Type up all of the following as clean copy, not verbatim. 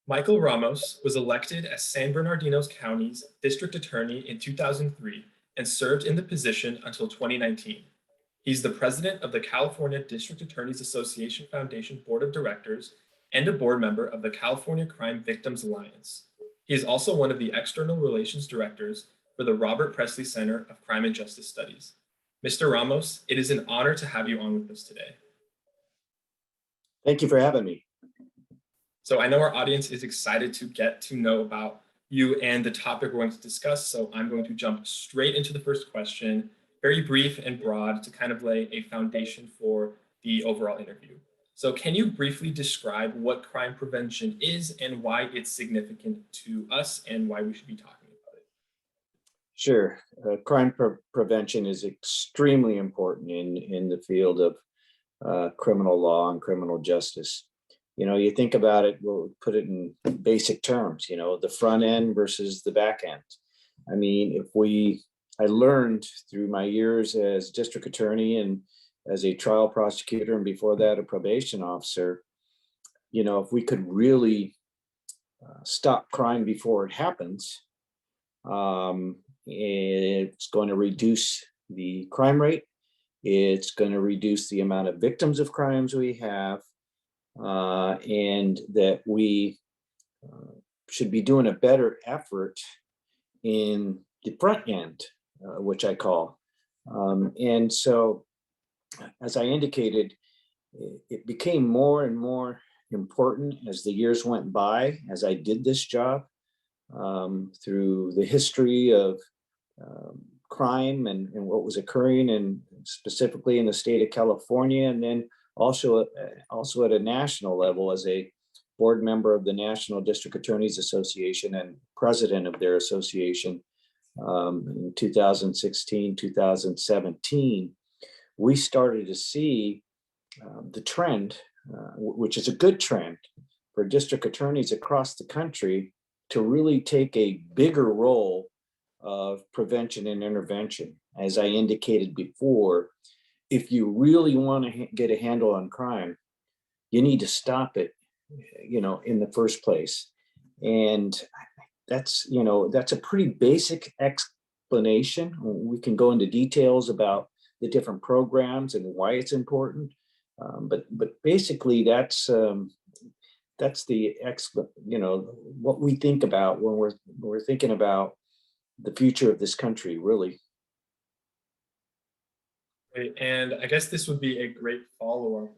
Michael Ramos was elected as San Bernardino County's district attorney in 2003 and served in the position until 2019. He's the president of the California District Attorneys Association Foundation Board of Directors and a board member of the California Crime Victims Alliance. He is also one of the external relations directors for the Robert Presley Center of Crime and Justice Studies. Mr. Ramos, it is an honor to have you on with us today. Thank you for having me. So I know our audience is excited to get to know about you and the topic we're going to discuss. So I'm going to jump straight into the first question, very brief and broad to kind of lay a foundation for the overall interview. So can you briefly describe what crime prevention is and why it's significant to us and why we should be talking about it? Sure. Crime prevention is extremely important in the field of criminal law and criminal justice. You think about it, we'll put it in basic terms, the front end versus the back end. I mean, I learned through my years as district attorney and as a trial prosecutor, and before that, a probation officer, if we could really stop crime before it happens, it's going to reduce the crime rate. It's going to reduce the amount of victims of crimes we have. And that we should be doing a better effort in the front end, which I call. And so, as I indicated, it became more and more important as the years went by, as I did this job, through the history of crime and what was occurring, and specifically in the state of California, and then also at a national level as a board member of the National District Attorneys Association and president of their association in 2016, 2017, we started to see the trend, which is a good trend for district attorneys across the country to really take a bigger role of prevention and intervention. As I indicated before, if you really want to get a handle on crime, you need to stop it, in the first place. And that's a pretty basic explanation. We can go into details about the different programs and why it's important. But basically that's the what we think about when we're thinking about the future of this country, really. And I guess this would be a great follow-up.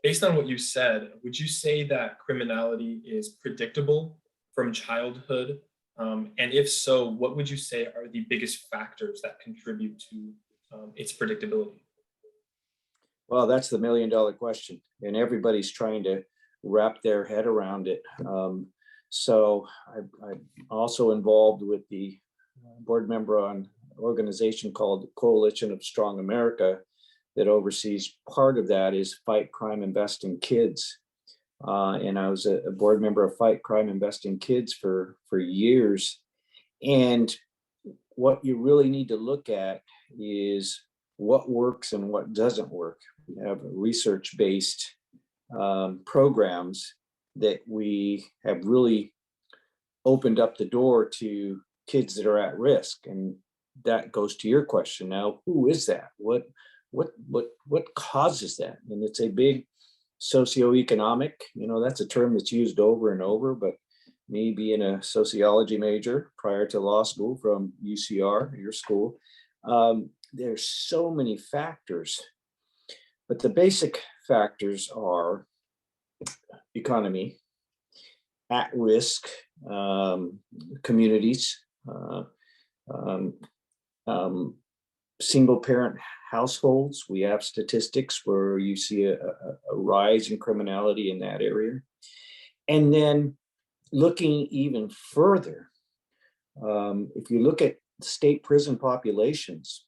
Based on what you said, would you say that criminality is predictable from childhood? And if so, what would you say are the biggest factors that contribute to its predictability? Well, that's the $1,000,000 question, and everybody's trying to wrap their head around it. So I'm also involved with the board member on organization called Coalition of Strong America that oversees part of that is Fight Crime Invest in Kids. And I was a board member of Fight Crime Invest in Kids for years. And what you really need to look at is what works and what doesn't work. We have research-based programs that we have really opened up the door to kids that are at risk. And that goes to your question now, who is that? What causes that? And it's a big socioeconomic, that's a term that's used over and over, but me being a sociology major prior to law school from UCR, your school, there's so many factors, but the basic factors are economy, at-risk communities, single parent households. We have statistics where you see a rise in criminality in that area. And then looking even further, if you look at state prison populations,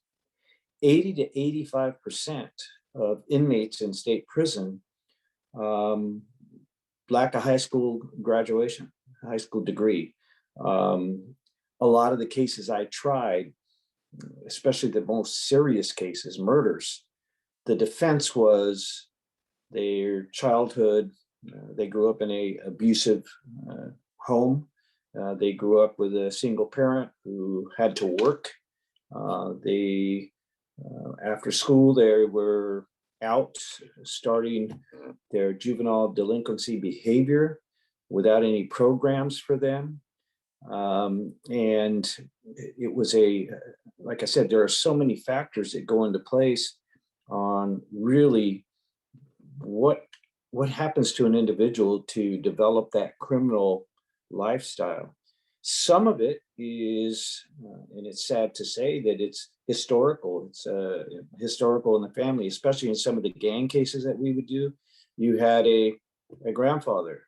80 to 85% of inmates in state prison lack a high school graduation, high school degree. A lot of the cases I tried, especially the most serious cases, murders, the defense was their childhood They grew up in a abusive home. They grew up with a single parent who had to work. After school, they were out starting their juvenile delinquency behavior without any programs for them. And it was like I said, there are so many factors that go into place on really what happens to an individual to develop that criminal lifestyle. Some of it is, and it's sad to say that it's historical. It's historical in the family, especially in some of the gang cases that we would do. You had a grandfather,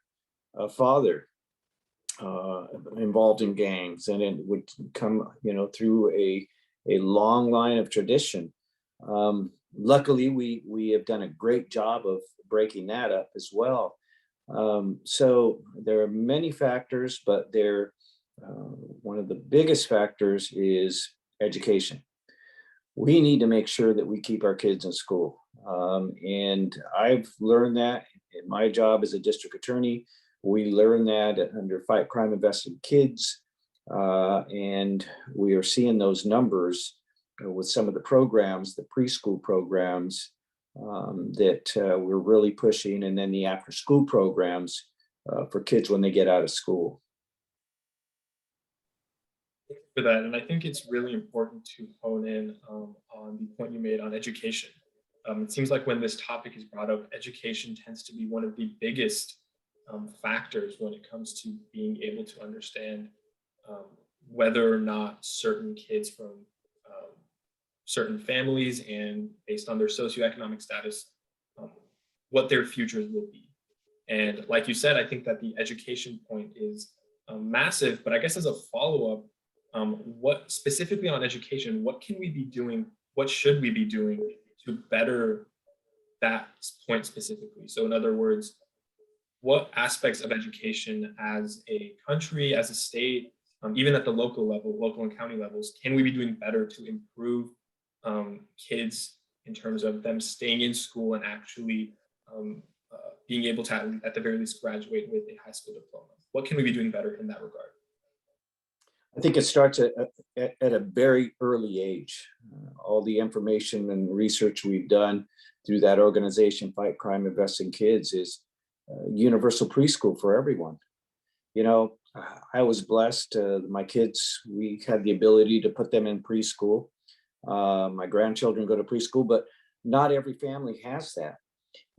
a father involved in gangs, and it would come, through a long line of tradition. Luckily, we have done a great job of breaking that up as well. So there are many factors, but one of the biggest factors is education. We need to make sure that we keep our kids in school. And I've learned that in my job as a district attorney. We learn that under Fight Crime Investing Kids. And we are seeing those numbers with some of the programs, the preschool programs that we're really pushing, and then the after school programs for kids when they get out of school. For that. And I think it's really important to hone in on the point you made on education. It seems like when this topic is brought up, education tends to be one of the biggest factors when it comes to being able to understand whether or not certain kids from certain families and based on their socioeconomic status, what their futures will be. And like you said, I think that the education point is massive, but I guess as a follow-up, what specifically on education, what can we be doing? What should we be doing to better that point specifically? So in other words, what aspects of education as a country, as a state, even at the local level, local and county levels, can we be doing better to improve kids in terms of them staying in school and actually being able to, at the very least, graduate with a high school diploma? What can we be doing better in that regard? I think it starts at a very early age. All the information and research we've done through that organization, Fight Crime Investing Kids, is universal preschool for everyone. I was blessed. My kids, we had the ability to put them in preschool. My grandchildren go to preschool, but not every family has that.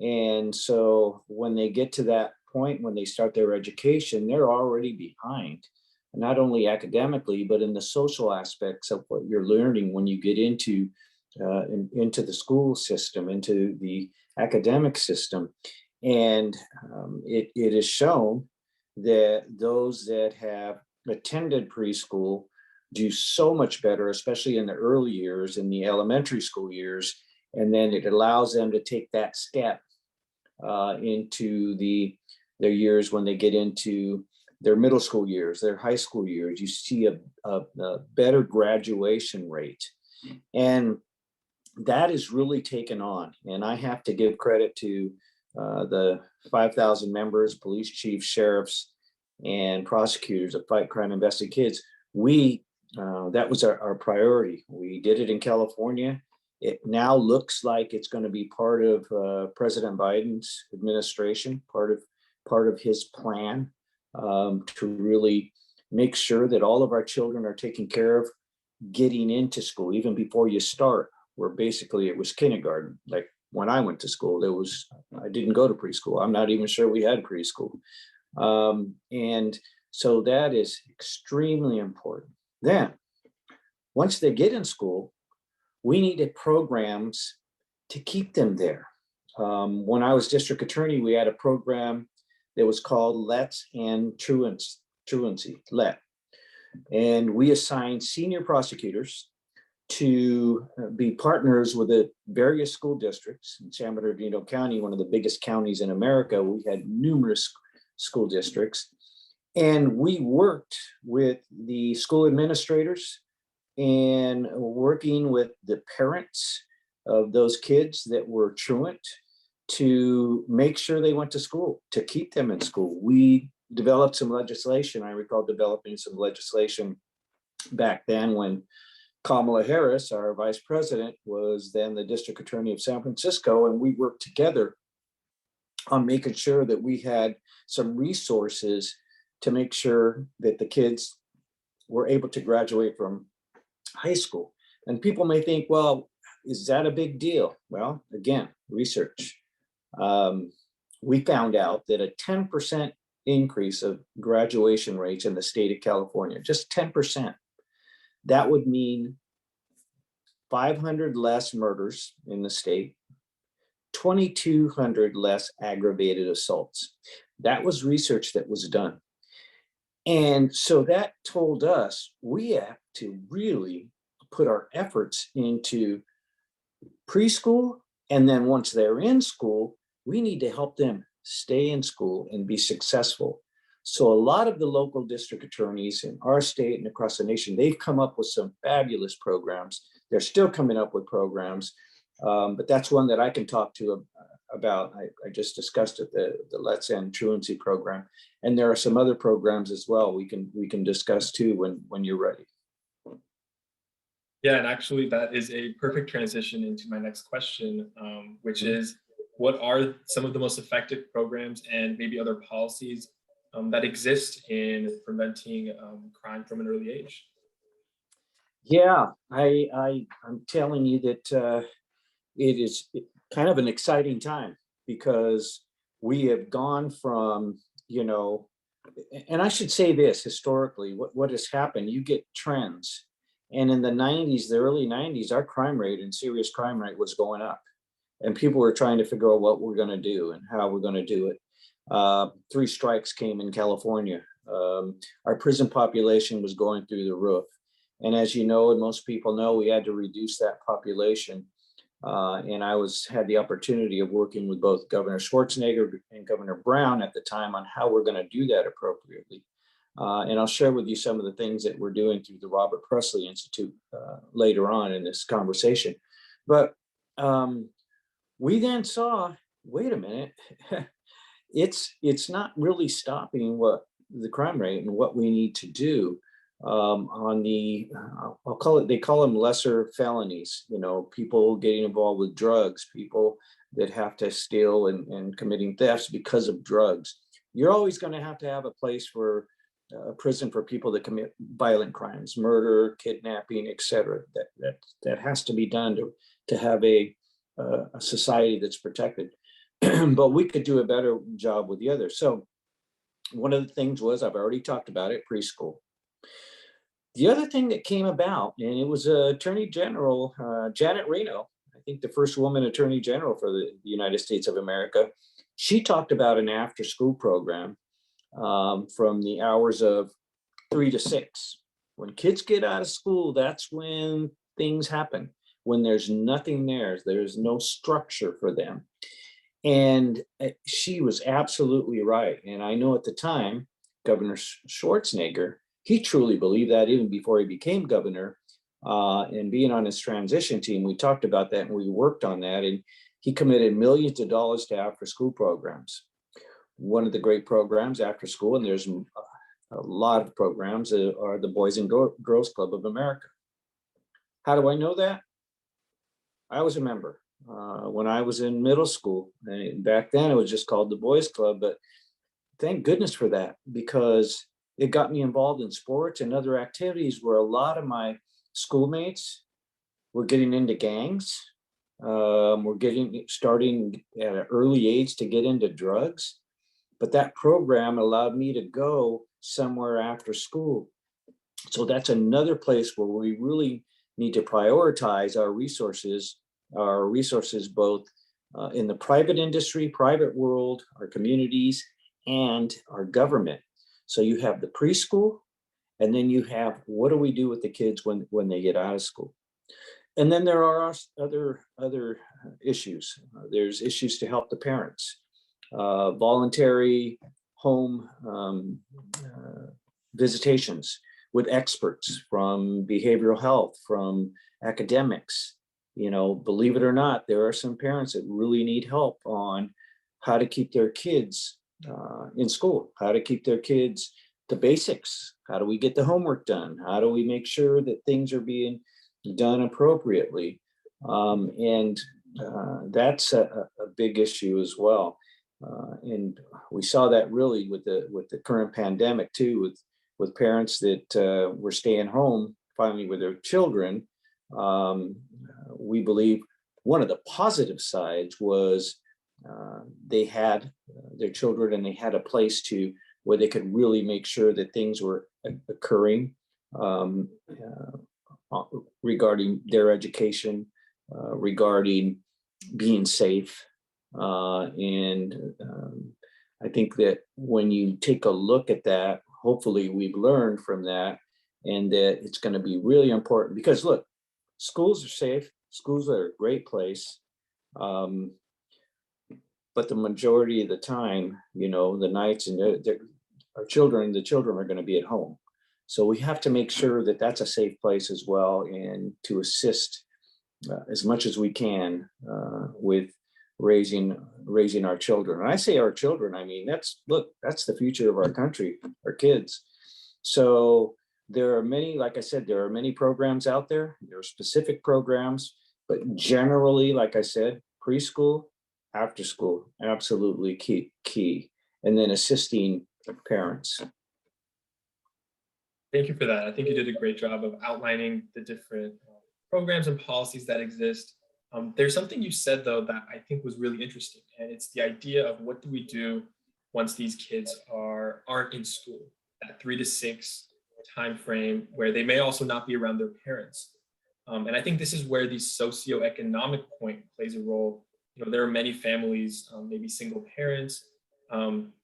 And so when they get to that point, when they start their education, they're already behind, not only academically, but in the social aspects of what you're learning when you get into the school system, into the academic system. And it is shown that those that have attended preschool do so much better, especially in the early years, in the elementary school years. And then it allows them to take that step into their years when they get into their middle school years, their high school years. You see a better graduation rate. And that is really taken on. And I have to give credit to the 5,000 members, police chiefs, sheriffs, and prosecutors of Fight Crime Investing Kids. That was our priority. We did it in California. It now looks like it's going to be part of President Biden's administration, part of his plan to really make sure that all of our children are taken care of getting into school, even before you start, where basically it was kindergarten. Like when I went to school, I didn't go to preschool. I'm not even sure we had preschool. And so that is extremely important. Then, once they get in school, we needed programs to keep them there. When I was district attorney, we had a program that was called Let's End Truancy, LET. And we assigned senior prosecutors to be partners with the various school districts. In San Bernardino County, one of the biggest counties in America, we had numerous school districts. And we worked with the school administrators and working with the parents of those kids that were truant to make sure they went to school, to keep them in school. We developed some legislation. I recall developing some legislation back then when Kamala Harris, our vice president, was then the district attorney of San Francisco, and we worked together on making sure that we had some resources to make sure that the kids were able to graduate from high school. And people may think, well, is that a big deal? Well, again, research. We found out that a 10% increase of graduation rates in the state of California, just 10%, that would mean 500 less murders in the state, 2,200 less aggravated assaults. That was research that was done. And so that told us we have to really put our efforts into preschool. And then once they're in school, we need to help them stay in school and be successful. So a lot of the local district attorneys in our state and across the nation, they've come up with some fabulous programs. They're still coming up with programs, but that's one that I can talk to about. I just discussed it, the Let's End Truancy program. And there are some other programs as well we can discuss too when you're ready. Yeah, and actually that is a perfect transition into my next question, which is, what are some of the most effective programs and maybe other policies that exist in preventing crime from an early age? Yeah, I'm telling you that it is kind of an exciting time, because we have gone from, and I should say this, historically, what has happened, you get trends. And in the 90s, the early 90s, our crime rate and serious crime rate was going up. And people were trying to figure out what we're going to do and how we're going to do it. 3 strikes came in California. Our prison population was going through the roof. And as you know, and most people know, we had to reduce that population. And I had the opportunity of working with both Governor Schwarzenegger and Governor Brown at the time on how we're going to do that appropriately. And I'll share with you some of the things that we're doing through the Robert Presley Institute later on in this conversation. But we then saw, wait a minute, it's not really stopping what the crime rate and what we need to do on the, they call them lesser felonies, people getting involved with drugs, people that have to steal and committing thefts because of drugs. You're always going to have a place for a prison for people that commit violent crimes, murder, kidnapping, etc. That has to be done to have a society that's protected. But we could do a better job with the others. So one of the things was, I've already talked about it, preschool. The other thing that came about, and it was Attorney General Janet Reno, I think the first woman Attorney General for the United States of America. She talked about an after-school program from the hours of 3 to 6. When kids get out of school, that's when things happen. When there's nothing there's no structure for them. And she was absolutely right. And I know at the time, Governor Schwarzenegger, he truly believed that even before he became governor. And being on his transition team, we talked about that and we worked on that. And he committed millions of dollars to after school programs. One of the great programs after school, and there's a lot of programs, are the Boys and Girls Club of America. How do I know that? I was a member when I was in middle school. And back then it was just called the Boys Club, but thank goodness for that, because it got me involved in sports and other activities where a lot of my schoolmates were getting into gangs. We're starting at an early age to get into drugs. But that program allowed me to go somewhere after school. So that's another place where we really need to prioritize our resources both in the private industry, private world, our communities, and our government. So you have the preschool, and then you have, what do we do with the kids when they get out of school? And then there are other issues. There's issues to help the parents. Voluntary home visitations with experts from behavioral health, from academics, believe it or not, there are some parents that really need help on how to keep their kids in school, how to keep their kids the basics. How do we get the homework done? How do we make sure that things are being done appropriately? And that's a big issue as well. And we saw that really with the current pandemic too, with parents that were staying home finally with their children. We believe one of the positive sides was they had their children and they had a place to where they could really make sure that things were occurring regarding their education, regarding being safe. And I think that when you take a look at that, hopefully we've learned from that, and that it's going to be really important because look, schools are safe, schools are a great place. But the majority of the time, the nights and our children, the children are going to be at home. So we have to make sure that that's a safe place as well, and to assist as much as we can with raising our children. And I say our children, I mean, that's the future of our country, our kids. So there are many, like I said, there are many programs out there. There are specific programs, but generally, like I said, preschool, after school, absolutely key. And then assisting parents. Thank you for that. I think you did a great job of outlining the different programs and policies that exist. There's something you said, though, that I think was really interesting, and it's the idea of what do we do once these kids aren't in school, that 3 to 6 time frame where they may also not be around their parents. And I think this is where the socioeconomic point plays a role. There are many families, maybe single parents,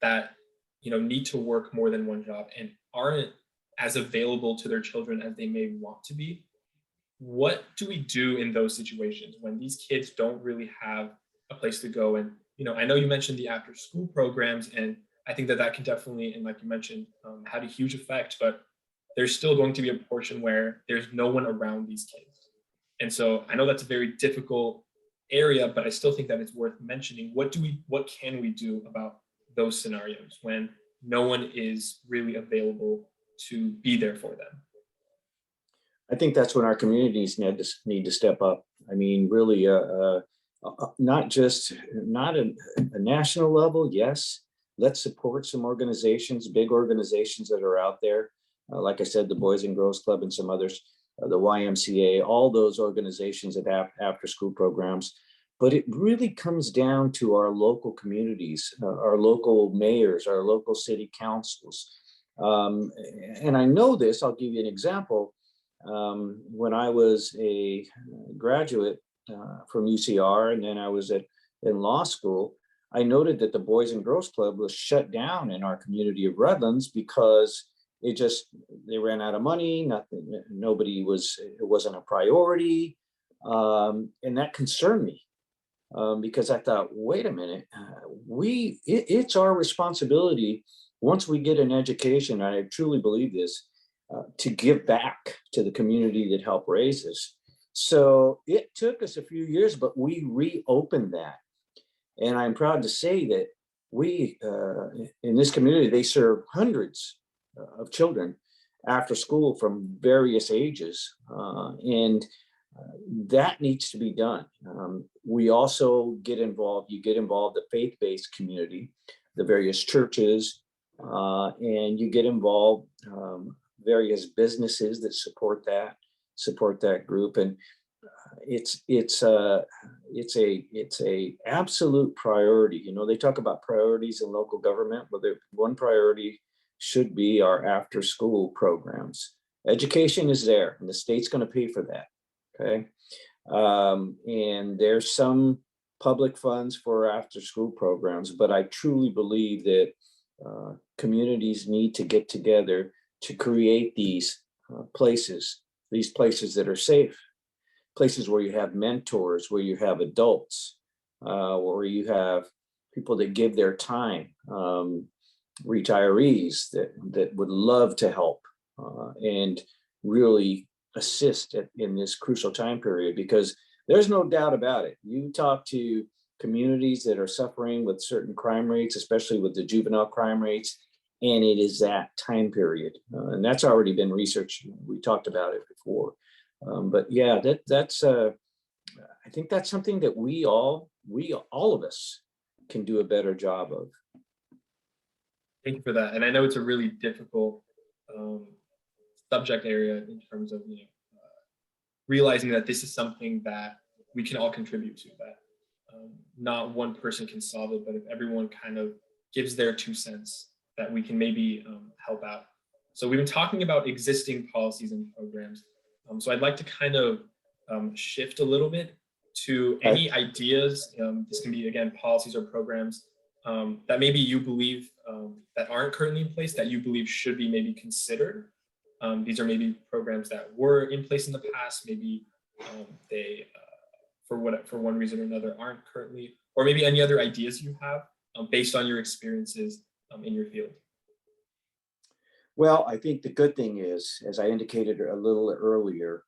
that need to work more than one job and aren't as available to their children as they may want to be. What do we do in those situations when these kids don't really have a place to go? And I know you mentioned the after school programs, and I think that can definitely, and like you mentioned, had a huge effect, but there's still going to be a portion where there's no one around these kids. And so I know that's a very difficult area, but I still think that it's worth mentioning. What can we do about those scenarios when no one is really available to be there for them? I think that's when our communities need to step up. I mean, really, not a national level. Yes, let's support some organizations, big organizations that are out there. Like I said, the Boys and Girls Club and some others, the YMCA, all those organizations that have after school programs. But it really comes down to our local communities, our local mayors, our local city councils. And I know this, I'll give you an example. When I was a graduate from UCR, and then I was in law school, I noted that the Boys and Girls Club was shut down in our community of Redlands because they ran out of money. It wasn't a priority. And that concerned me because I thought, wait a minute, it's our responsibility once we get an education, and I truly believe this, to give back to the community that helped raise us. So it took us a few years, but we reopened that. And I'm proud to say that we, in this community, they serve hundreds of children after school from various ages. And that needs to be done. We also get involved, the faith-based community, the various churches, and you get involved various businesses that support that group. And it's a absolute priority. They talk about priorities in local government, but one priority should be our after school programs. Education is there, and the state's going to pay for that. Okay. And there's some public funds for after school programs, but I truly believe that communities need to get together to create these places that are safe, places where you have mentors, where you have adults, where you have people that give their time, retirees that would love to help and really assist in this crucial time period, because there's no doubt about it. You talk to communities that are suffering with certain crime rates, especially with the juvenile crime rates, and it is that time period. And that's already been researched. We talked about it before. But yeah, that's I think that's something that we all of us can do a better job of. Thank you for that. And I know it's a really difficult um, subject area in terms of realizing that this is something that we can all contribute to. That not one person can solve it, but if everyone kind of gives their 2 cents, that we can maybe help out. So we've been talking about existing policies and programs. So I'd like to kind of shift a little bit to any ideas. This can be, again, policies or programs that maybe you believe that aren't currently in place that you believe should be maybe considered. These are maybe programs that were in place in the past, maybe they, for one reason or another, aren't currently, or maybe any other ideas you have based on your experiences in your field. Well, I think the good thing is, as I indicated a little earlier,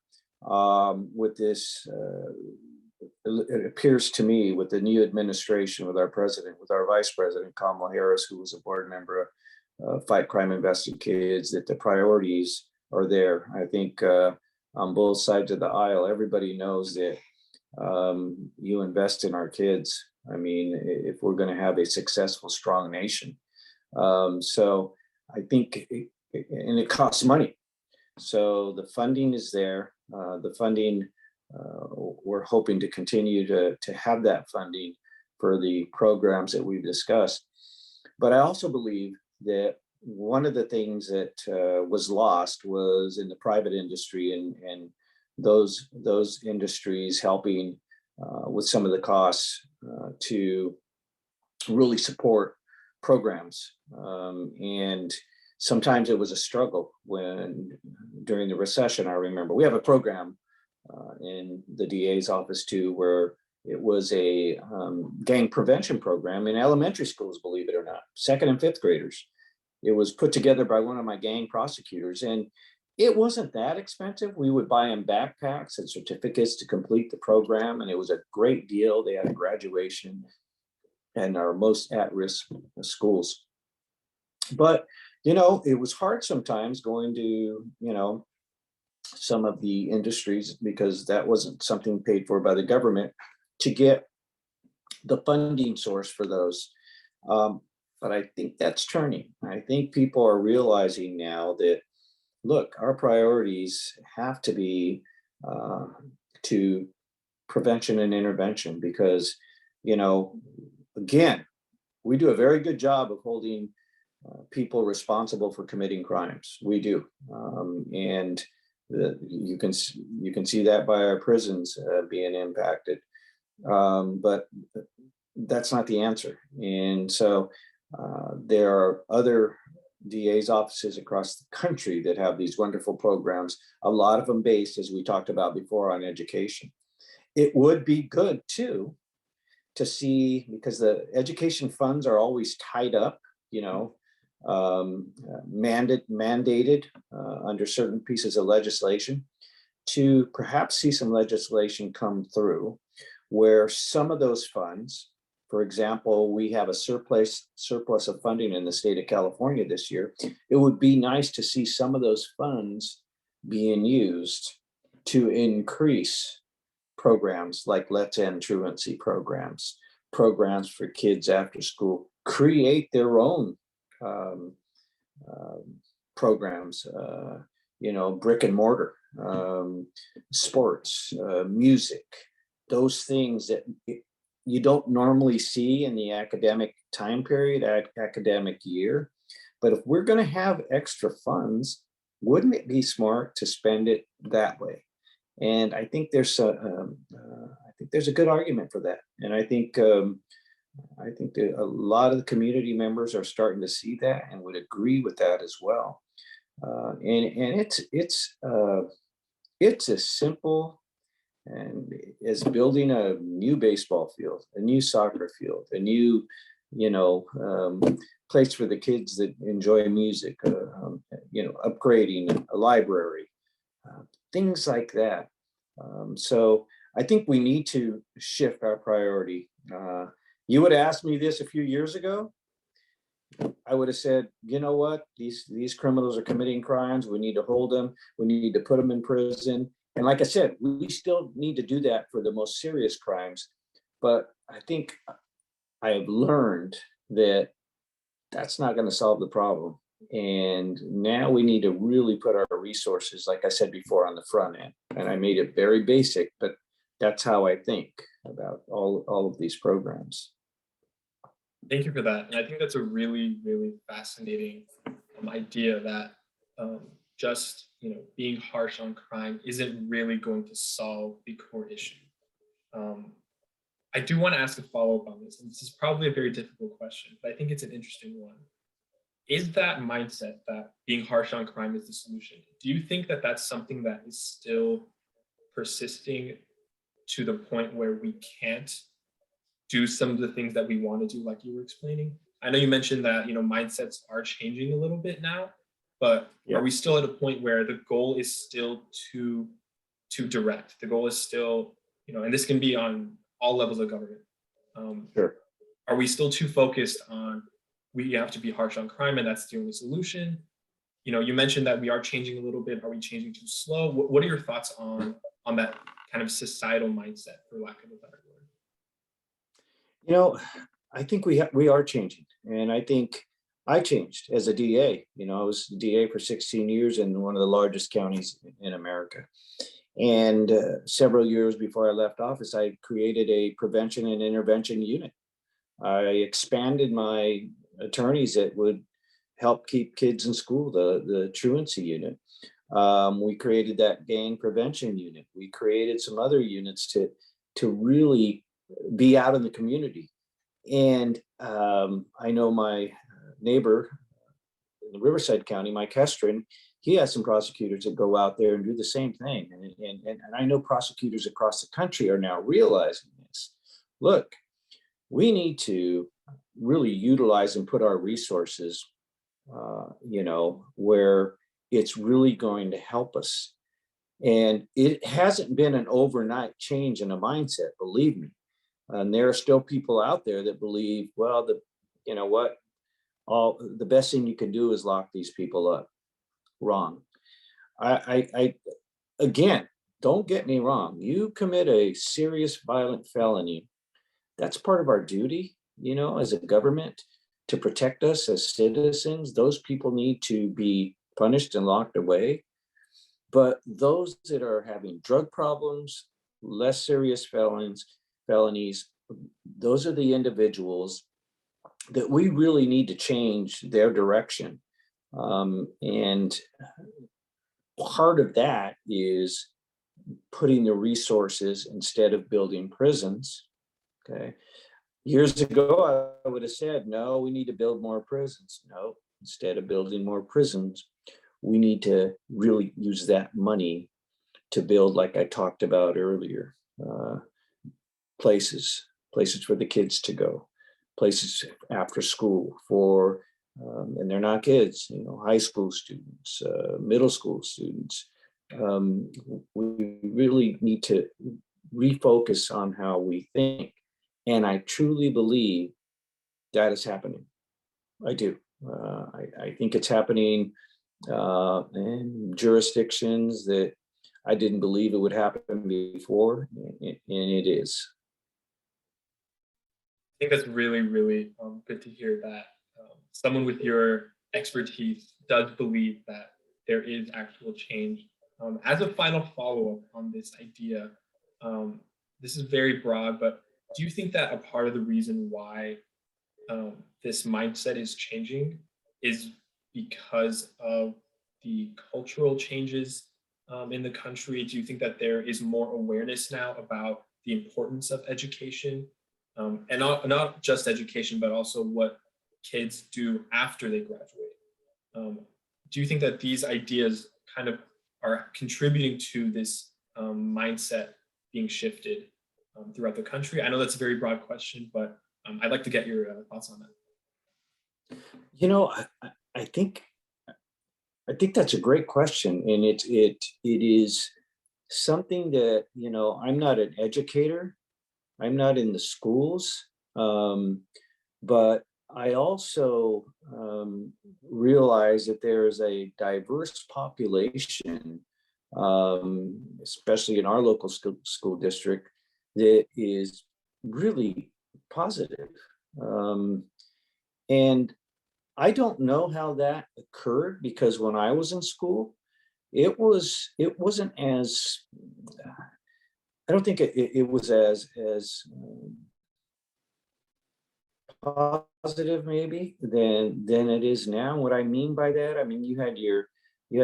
with this, it appears to me with the new administration, with our president, with our vice president, Kamala Harris, who was a board member of Fight Crime Invested Kids, that the priorities are there. I think on both sides of the aisle, everybody knows that you invest in our kids. I mean, if we're going to have a successful, strong nation. So I think, and it costs money. So the funding is there. The funding, we're hoping to continue to have that funding for the programs that we've discussed. But I also believe that one of the things that was lost was in the private industry, and those industries helping with some of the costs to really support programs. And sometimes it was a struggle when during the recession. I remember we have a program in the DA's office too, where it was a gang prevention program in elementary schools, believe it or not, 2nd and 5th graders. It was put together by one of my gang prosecutors, and it wasn't that expensive. We would buy them backpacks and certificates to complete the program, and it was a great deal. They had a graduation and our most at-risk schools. But, it was hard sometimes going to, some of the industries, because that wasn't something paid for by the government, to get the funding source for those. But I think that's turning. I think people are realizing now that, look, our priorities have to be to prevention and intervention, because, again, we do a very good job of holding people responsible for committing crimes. We do, and you can see that by our prisons being impacted. But that's not the answer, and so there are other DA's offices across the country that have these wonderful programs. A lot of them based, as we talked about before, on education. It would be good too to see, because the education funds are always tied up, mandated under certain pieces of legislation, to perhaps see some legislation come through where some of those funds, for example, we have a surplus of funding in the state of California this year. It would be nice to see some of those funds being used to increase programs like Let's End Truancy programs for kids after school, create their own programs, brick and mortar, sports, music, those things that you don't normally see in the academic time period, academic year. But if we're going to have extra funds, wouldn't it be smart to spend it that way? And I think there's a good argument for that. And I think that a lot of the community members are starting to see that and would agree with that as well. And it's as simple and as building a new baseball field, a new soccer field, a new, place for the kids that enjoy music, upgrading a library, things like that. So I think we need to shift our priority. You would have asked me this a few years ago, I would have said, you know what, these criminals are committing crimes. We need to hold them. We need to put them in prison. And like I said, we still need to do that for the most serious crimes. But I think I have learned that that's not going to solve the problem. And now we need to really put our resources, like I said before, on the front end. And I made it very basic, but that's how I think about all of these programs. Thank you for that. And I think that's a really, really fascinating idea that just being harsh on crime isn't really going to solve the core issue. Um, I do want to ask a follow-up on this, and this is probably a very difficult question, but I think it's an interesting one. Is that mindset that being harsh on crime is the solution? Do you think that that's something that is still persisting to the point where we can't do some of the things that we want to do, like you were explaining? I know you mentioned that mindsets are changing a little bit now, but Yeah. are we still at a point where the goal is still too direct? The goal is still, and this can be on all levels of government. Sure. Are we still too focused on we have to be harsh on crime and that's the only solution? You mentioned that we are changing a little bit. Are we changing too slow? What are your thoughts on that kind of societal mindset, for lack of a better word? I think we are changing, and I think I changed as a DA. I was DA for 16 years in one of the largest counties in America. And several years before I left office, I created a prevention and intervention unit. I expanded my attorneys that would help keep kids in school, the truancy unit. We created that gang prevention unit. We created some other units to really be out in the community. And I know my neighbor in the Riverside County, Mike Hestrin, he has some prosecutors that go out there and do the same thing. And I know prosecutors across the country are now realizing this. Look, we need to really utilize and put our resources, where it's really going to help us. And it hasn't been an overnight change in a mindset, believe me. And there are still people out there that believe, well, the best thing you can do is lock these people up. Wrong. I again, don't get me wrong. You commit a serious violent felony, that's part of our duty, as a government, to protect us as citizens. Those people need to be punished and locked away. But those that are having drug problems, less serious felonies, those are the individuals that we really need to change their direction. And part of that is putting the resources instead of building prisons. Okay. Years ago, I would have said, no, we need to build more prisons. No, instead of building more prisons, we need to really use that money to build, like I talked about earlier, places for the kids to go, places after school for, and they're not kids, high school students, middle school students. We really need to refocus on how we think. And I truly believe that is happening. I do. I think it's happening in jurisdictions that I didn't believe it would happen before, and it is. I think that's really, really good to hear that someone with your expertise does believe that there is actual change. As a final follow-up on this idea, this is very broad, but do you think that a part of the reason why this mindset is changing is because of the cultural changes in the country? Do you think that there is more awareness now about the importance of education, and not just education, but also what kids do after they graduate? Do you think that these ideas kind of are contributing to this mindset being shifted throughout the country? I know that's a very broad question, but I'd like to get your thoughts on that. I think that's a great question, and it is something that, I'm not an educator. I'm not in the schools. But I also realize that there is a diverse population, especially in our local school district, that is really positive. Um, and I don't know how that occurred, because when I was in school, it wasn't as, I don't think it was as positive maybe than it is now. What I mean by that, I mean, you had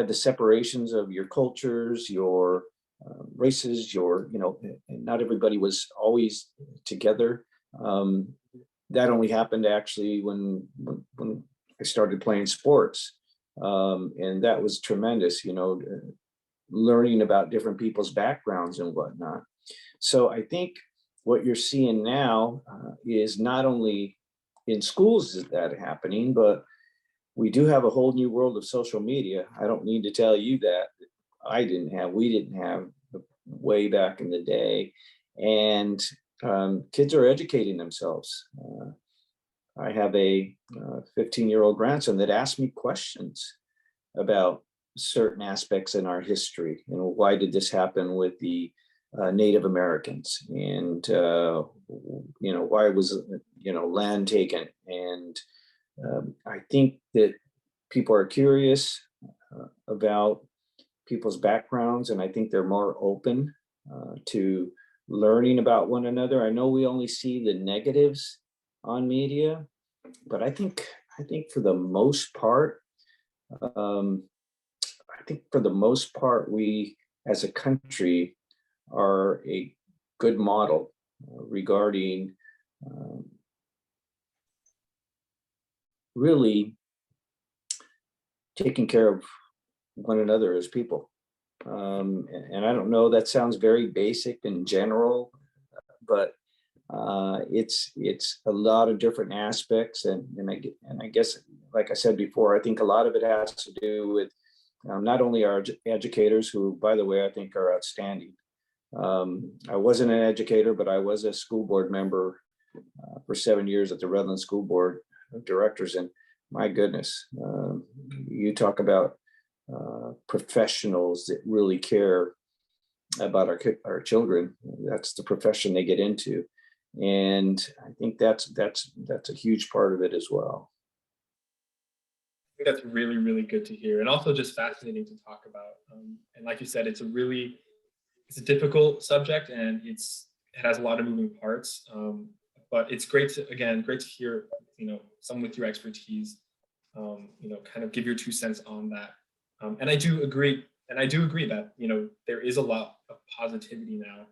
the separations of your cultures, your races, and not everybody was always together. Um, that only happened actually when I started playing sports, and that was tremendous. Learning about different people's backgrounds and whatnot. So I think what you're seeing now is not only in schools is that happening, but we do have a whole new world of social media. I don't need to tell you that we didn't have way back in the day. And kids are educating themselves. I have a 15-year-old grandson that asked me questions about certain aspects in our history. Why did this happen with the Native Americans, and why was land taken? And I think that people are curious about people's backgrounds, and I think they're more open to learning about one another. I know we only see the negatives on media, but I think for the most part, um, we as a country are a good model regarding um, really taking care of one another as people. And I don't know, that sounds very basic and general, but it's a lot of different aspects, and I guess, like I said before, I think a lot of it has to do with not only our educators, who, by the way, I think are outstanding. I wasn't an educator, but I was a school board member for 7 years at the Redland School Board of Directors, and my goodness, you talk about professionals that really care about our children. That's the profession they get into, and I think that's a huge part of it as well. I think that's really, really good to hear, and also just fascinating to talk about. And like you said, it's a difficult subject, and it has a lot of moving parts. But it's great to hear, someone with your expertise, kind of give your 2 cents on that. And I do agree that there is a lot of positivity now,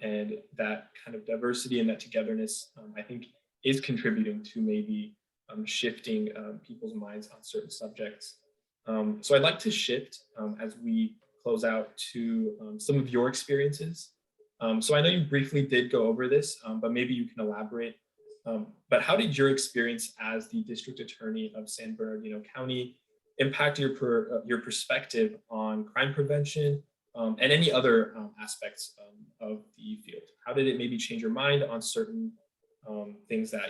and that kind of diversity and that togetherness, I think, is contributing to maybe shifting people's minds on certain subjects. So I'd like to shift as we close out to some of your experiences. So I know you briefly did go over this, but maybe you can elaborate. But how did your experience as the district attorney of San Bernardino County impact your perspective on crime prevention, and any other aspects of the field? How did it maybe change your mind on certain things that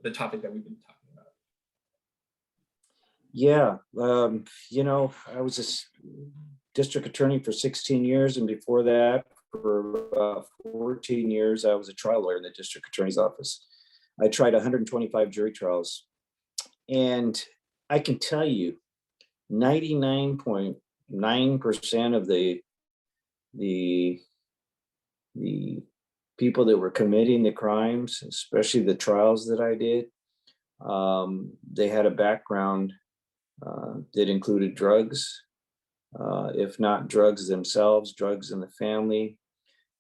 the topic that we've been talking about? Yeah, I was district attorney for 16 years, and before that, for about 14 years, I was a trial lawyer in the district attorney's office. I tried 125 jury trials, and I can tell you, 99.9% of the the people that were committing the crimes, especially the trials that I did, they had a background that included drugs, if not drugs themselves, drugs in the family.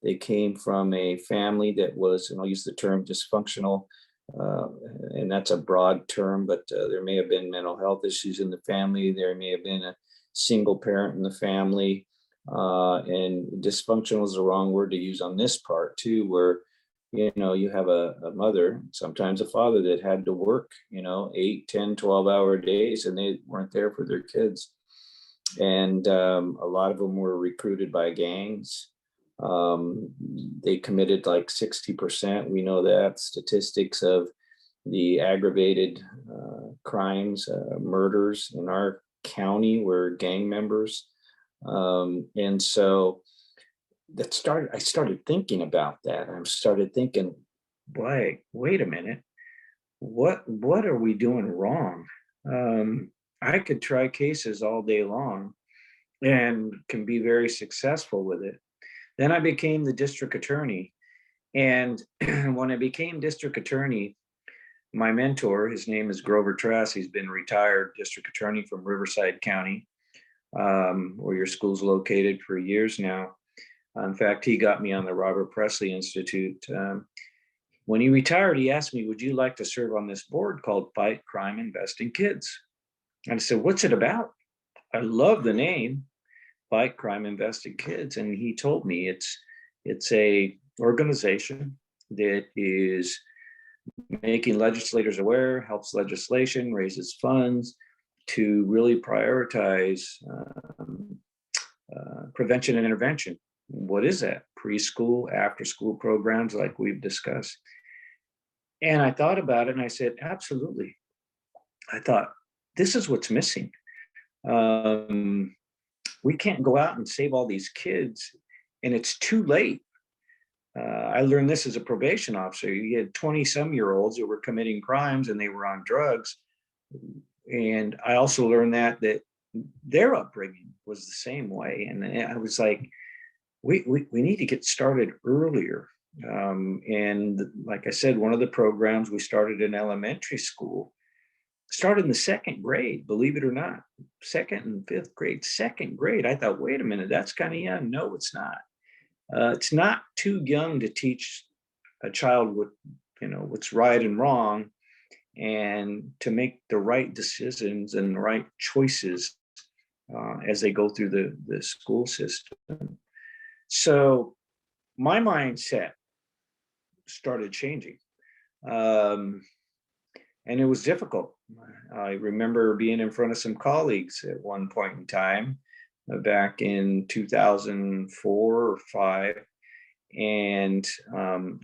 They came from a family that was, and I'll use the term dysfunctional, uh, and that's a broad term, but there may have been mental health issues in the family. There may have been a single parent in the family. And dysfunctional is the wrong word to use on this part too, where you have a mother, sometimes a father, that had to work 8, 10, 12-hour days, and they weren't there for their kids. and a lot of them were recruited by gangs. They committed like 60%. We know that statistics of the aggravated crimes, murders in our county were gang members. And so I started thinking about that. I started thinking, boy, wait a minute. What are we doing wrong? I could try cases all day long and can be very successful with it. Then I became the district attorney. And when I became district attorney, my mentor, his name is Grover Trask. He's been retired district attorney from Riverside County, where your school's located, for years now. In fact, he got me on the Robert Presley Institute. When he retired, he asked me, would you like to serve on this board called Fight Crime, Invest in Kids? And I said, what's it about? I love the name, Fight Crime, Invest in Kids. And he told me it's a organization that is making legislators aware, helps legislation, raises funds to really prioritize prevention and intervention. What is that? Preschool, after school programs like we've discussed. And I thought about it and I said, absolutely. I thought, this is what's missing. We can't go out and save all these kids, and it's too late. I learned this as a probation officer. You had 20-some-year-olds who were committing crimes and they were on drugs. And I also learned that their upbringing was the same way. And I was like, we need to get started earlier. And like I said, one of the programs we started in elementary school started in the second grade, believe it or not. Second and fifth grade, second grade. I thought, wait a minute, that's kind of young. No, it's not. It's not too young to teach a child what's right and wrong, and to make the right decisions and the right choices as they go through the school system. So my mindset started changing. And it was difficult. I remember being in front of some colleagues at one point in time, back in 2004 or 5. And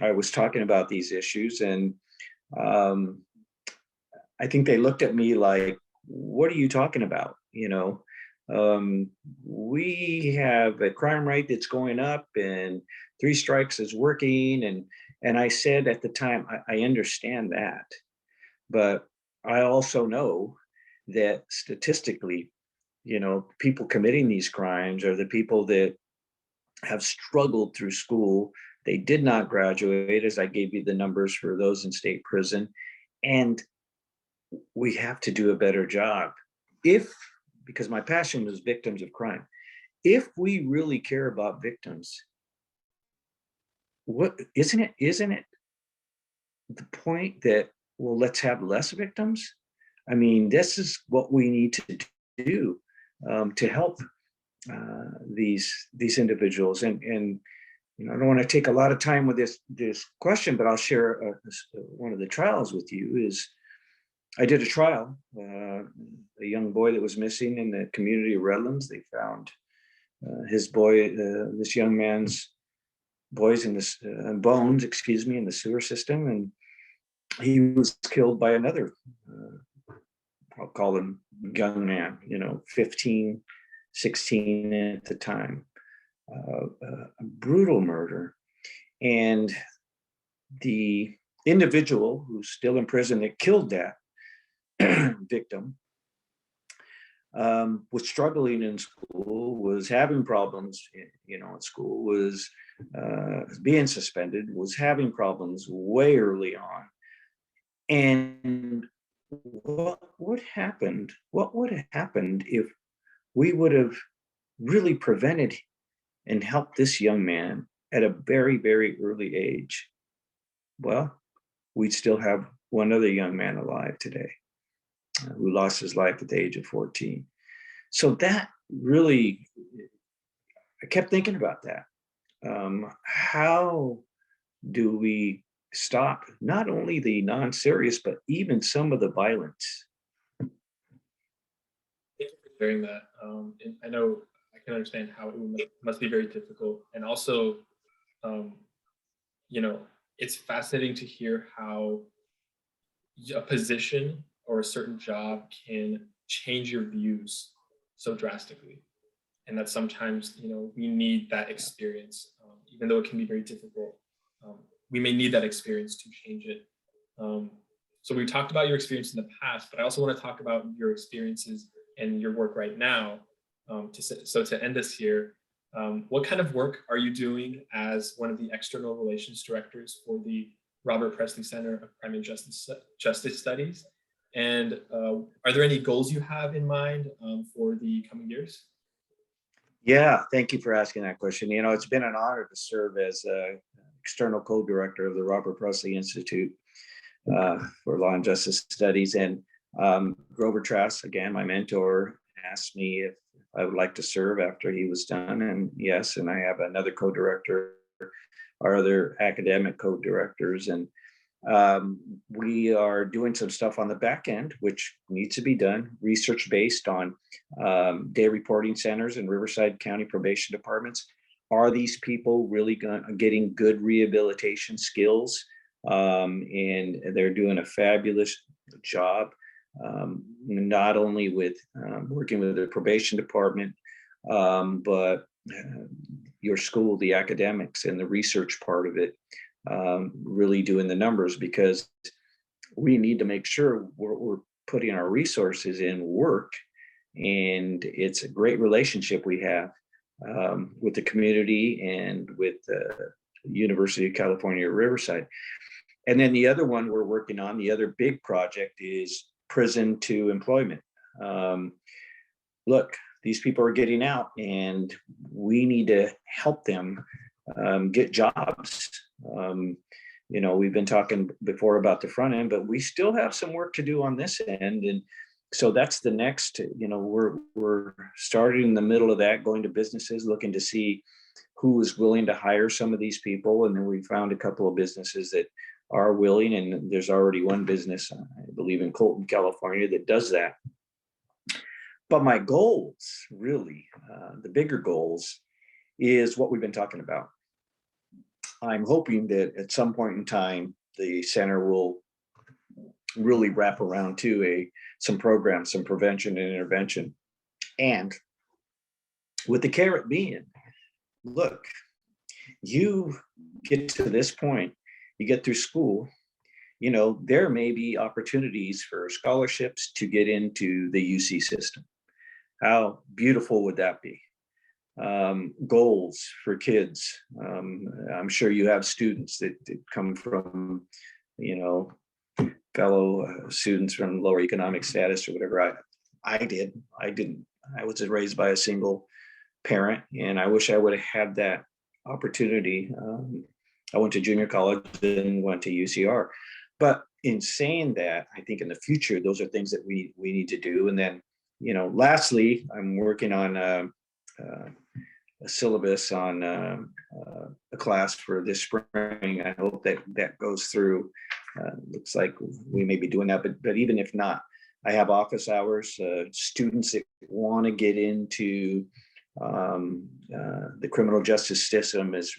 I was talking about these issues, and I think they looked at me like, what are you talking about? We have a crime rate that's going up, and 3 strikes is working. And I said at the time, I understand that. But I also know that statistically, people committing these crimes are the people that have struggled through school. They did not graduate, as I gave you the numbers for those in state prison. And we have to do a better job. Because my passion was victims of crime. If we really care about victims, isn't it the point that, well, let's have less victims? I mean, this is what we need to do to help these individuals. And I don't want to take a lot of time with this question, but I'll share one of the trials with you. Is I did a trial, a young boy that was missing in the community of Redlands. They found this young man's bones in the sewer system, and he was killed by another, I'll call him young man, 15, 16 at the time. A brutal murder. And the individual who's still in prison that killed that victim was struggling in school, was having problems, at school, was being suspended, was having problems way early on. And what would have happened if we would have really prevented and helped this young man at a very, very early age? Well, we'd still have one other young man alive today who lost his life at the age of 14. So that really, I kept thinking about that. How do we stop not only the non-serious, but even some of the violence? Thank you for sharing that. And I know I can understand how it must be very difficult. And also, um, you know, it's fascinating to hear how a position or a certain job can change your views so drastically. And that sometimes, we need that experience, even though it can be very difficult. We may need that experience to change it. Um, so we talked about your experience in the past, but I also want to talk about your experiences and your work right now. So to end this here, what kind of work are you doing as one of the external relations directors for the Robert Presley Center of Crime and Justice Studies? And are there any goals you have in mind for the coming years? Yeah, thank you for asking that question. It's been an honor to serve as external co-director of the Robert Presley Institute for Law and Justice Studies. And Grover Trask, again, my mentor, asked me if I would like to serve after he was done. And yes, and I have another co-director, our other academic co-directors. And we are doing some stuff on the back end, which needs to be done, research based on day reporting centers and Riverside County probation departments. Are these people really getting good rehabilitation skills? And they're doing a fabulous job, not only with working with the probation department, but your school, the academics and the research part of it, really doing the numbers, because we need to make sure we're putting our resources in work. And it's a great relationship we have with the community and with the University of California, Riverside. And then the other one we're working on, the other big project, is prison to employment. Look, these people are getting out and we need to help them get jobs. We've been talking before about the front end, but we still have some work to do on this end. And so that's the next, we're starting in the middle of that, going to businesses, looking to see who is willing to hire some of these people. And then we found a couple of businesses that are willing, and there's already one business, I believe in Colton, California, that does that. But my goals, really, the bigger goals, is what we've been talking about. I'm hoping that at some point in time, the center will really wrap around to some programs, some prevention and intervention. And with the carrot being, look, you get to this point, you get through school, there may be opportunities for scholarships to get into the UC system. How beautiful would that be? Goals for kids. I'm sure you have students that come from, fellow students from lower economic status or whatever. I didn't. I was raised by a single parent, and I wish I would have had that opportunity. I went to junior college and went to UCR. But in saying that, I think in the future, those are things that we need to do. And then, lastly, I'm working on a syllabus on a class for this spring. I hope that goes through. Looks like we may be doing that, but even if not, I have office hours. Students that want to get into the criminal justice system, is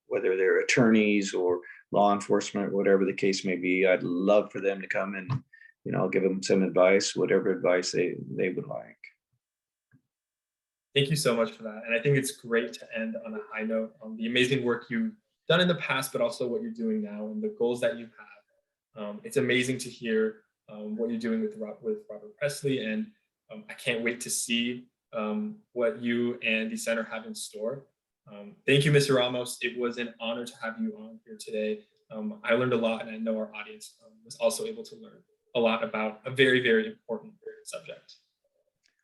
whether they're attorneys or law enforcement, whatever the case may be. I'd love for them to come and, I'll give them some advice, whatever advice they would like. Thank you so much for that. And I think it's great to end on a high note on the amazing work you've done in the past, but also what you're doing now and the goals that you have. It's amazing to hear what you're doing with Robert Presley, and I can't wait to see what you and the center have in store. Thank you, Mr. Ramos. It was an honor to have you on here today. I learned a lot, and I know our audience was also able to learn a lot about a very, very important subject.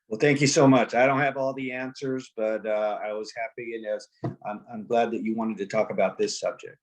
Well, thank you so much. I don't have all the answers, but I was happy, and I'm glad that you wanted to talk about this subject.